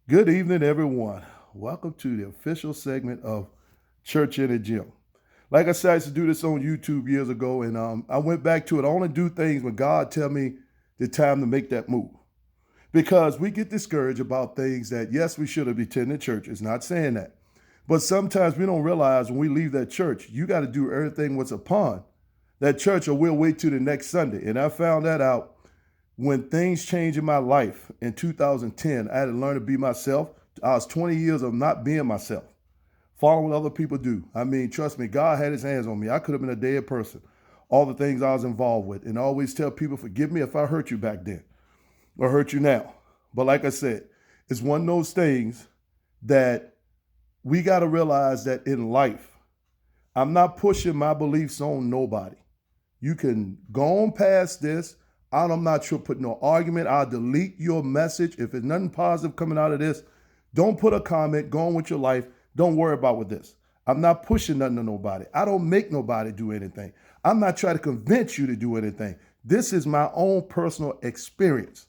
Good evening, everyone. Welcome to the official segment of Church in the Gym. Like I said, I used to do this on YouTube years ago, and I went back to it. I only do things when God tell me the time to make that move. Because we get discouraged about things that, yes, we should have attended church. It's not saying that. But sometimes we don't realize when we leave that church, you got to do everything what's upon that church, or we'll wait till the next Sunday. And I found that out when things changed in my life in 2010. I had to learn to be myself. I was 20 years of not being myself, following what other people do. I mean, trust me, God had his hands on me. I could have been a dead person. All the things I was involved with. And I always tell people, forgive me if I hurt you back then or hurt you now. But like I said, it's one of those things that we got to realize that in life, I'm not pushing my beliefs on nobody. You can go on past this. I'm not sure put no argument. I'll delete your message. If there's nothing positive coming out of this, don't put a comment. Go on with your life. Don't worry about with this. I'm not pushing nothing to nobody. I don't make nobody do anything. I'm not trying to convince you to do anything. This is my own personal experience.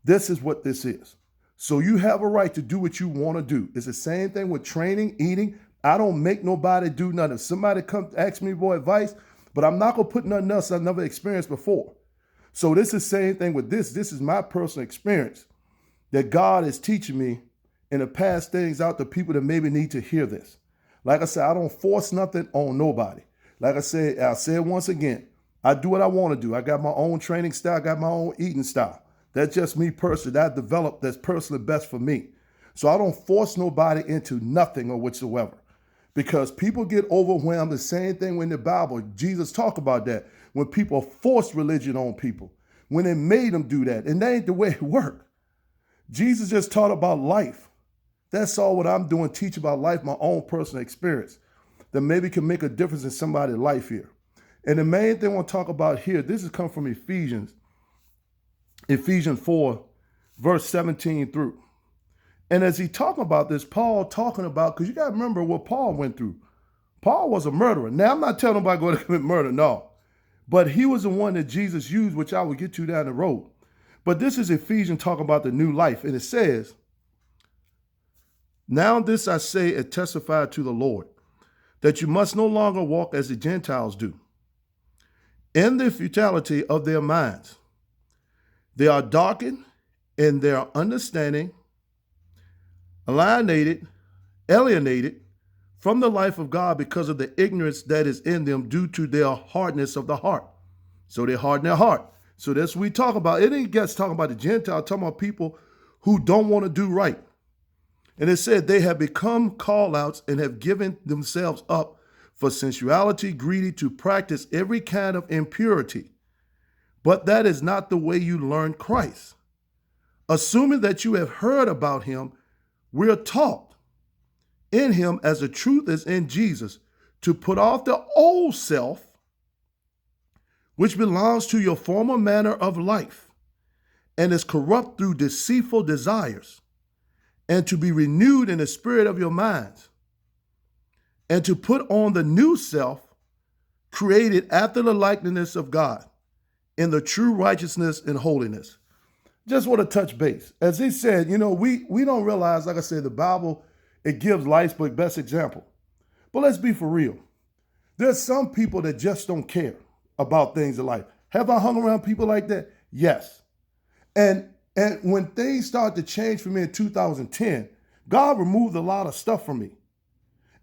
This is what this is. So you have a right to do what you want to do. It's the same thing with training, eating. I don't make nobody do nothing. If somebody come ask me for advice, but I'm not going to put nothing else I've never experienced before. So this is the same thing with this. This is my personal experience that God is teaching me and to pass things out to people that maybe need to hear this. Like I said, I don't force nothing on nobody. Like I said, I'll say it once again. I do what I want to do. I got my own training style. I got my own eating style. That's just me personally. That I developed that's personally best for me. So I don't force nobody into nothing or whatsoever. Because people get overwhelmed. The same thing when the Bible, Jesus talk about that. When people force religion on people. When they made them do that. And that ain't the way it worked. Jesus just taught about life. That's all what I'm doing, teach about life, my own personal experience. That maybe can make a difference in somebody's life here. And the main thing I want to talk about here, this has come from Ephesians 4, verse 17 through. And as he talking about this, Paul talking about, because you got to remember what Paul went through. Paul was a murderer. Now, I'm not telling nobody go to commit murder, no. But he was the one that Jesus used, which I will get to down the road. But this is Ephesians talking about the new life. And it says, now this I say and testify to the Lord, that you must no longer walk as the Gentiles do, in the futility of their minds. They are darkened in their understanding, alienated from the life of God because of the ignorance that is in them due to their hardness of the heart. So they harden their heart. So that's what we talk about. It ain't just talking about the Gentile, talking about people who don't want to do right. And it said they have become call-outs and have given themselves up for sensuality, greedy to practice every kind of impurity. But that is not the way you learn Christ. Assuming that you have heard about him, we're taught in him as the truth is in Jesus to put off the old self, which belongs to your former manner of life and is corrupt through deceitful desires, and to be renewed in the spirit of your minds, and to put on the new self, created after the likeness of God, in the true righteousness and holiness. Just want to touch base. As he said, we don't realize, like I said, the Bible, it gives life's best example. But let's be for real. There's some people that just don't care about things in life. Have I hung around people like that? Yes. And when things started to change for me in 2010, God removed a lot of stuff from me.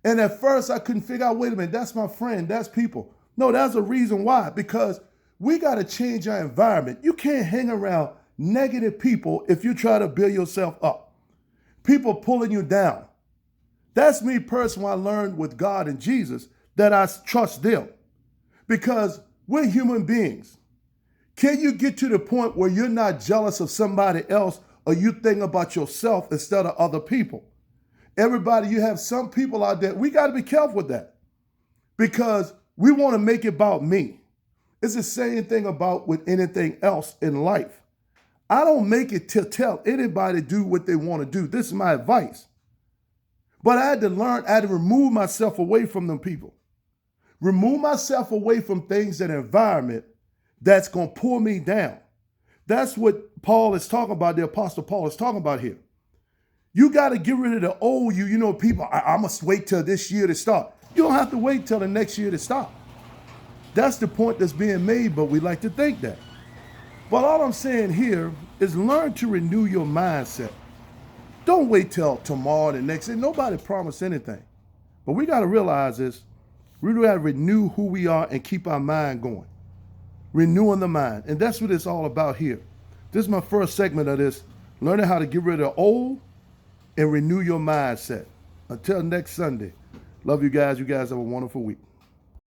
And at first I couldn't figure out, wait a minute, that's my friend, that's people. No, that's a reason why, because we got to change our environment. You can't hang around negative people if you try to build yourself up. People pulling you down. That's me personally. I learned with God and Jesus that I trust them because we're human beings. Can you get to the point where you're not jealous of somebody else or you think about yourself instead of other people? Everybody, you have some people out there, we got to be careful with that because we want to make it about me. It's the same thing about with anything else in life. I don't make it to tell anybody to do what they want to do. This is my advice. But I had to learn, I had to remove myself away from them people. Remove myself away from things and environment that's going to pull me down. That's what Paul is talking about, the Apostle Paul is talking about here. You got to get rid of the old you. You know, people, I must wait till this year to start. You don't have to wait till the next year to start. That's the point that's being made, but we like to think that. But all I'm saying here is learn to renew your mindset. Don't wait till tomorrow, the next day. Nobody promised anything. But we got to realize this. We got to renew who we are and keep our mind going. Renewing the mind. And that's what it's all about here. This is my first segment of this. Learning how to get rid of the old and renew your mindset. Until next Sunday. Love you guys. You guys have a wonderful week.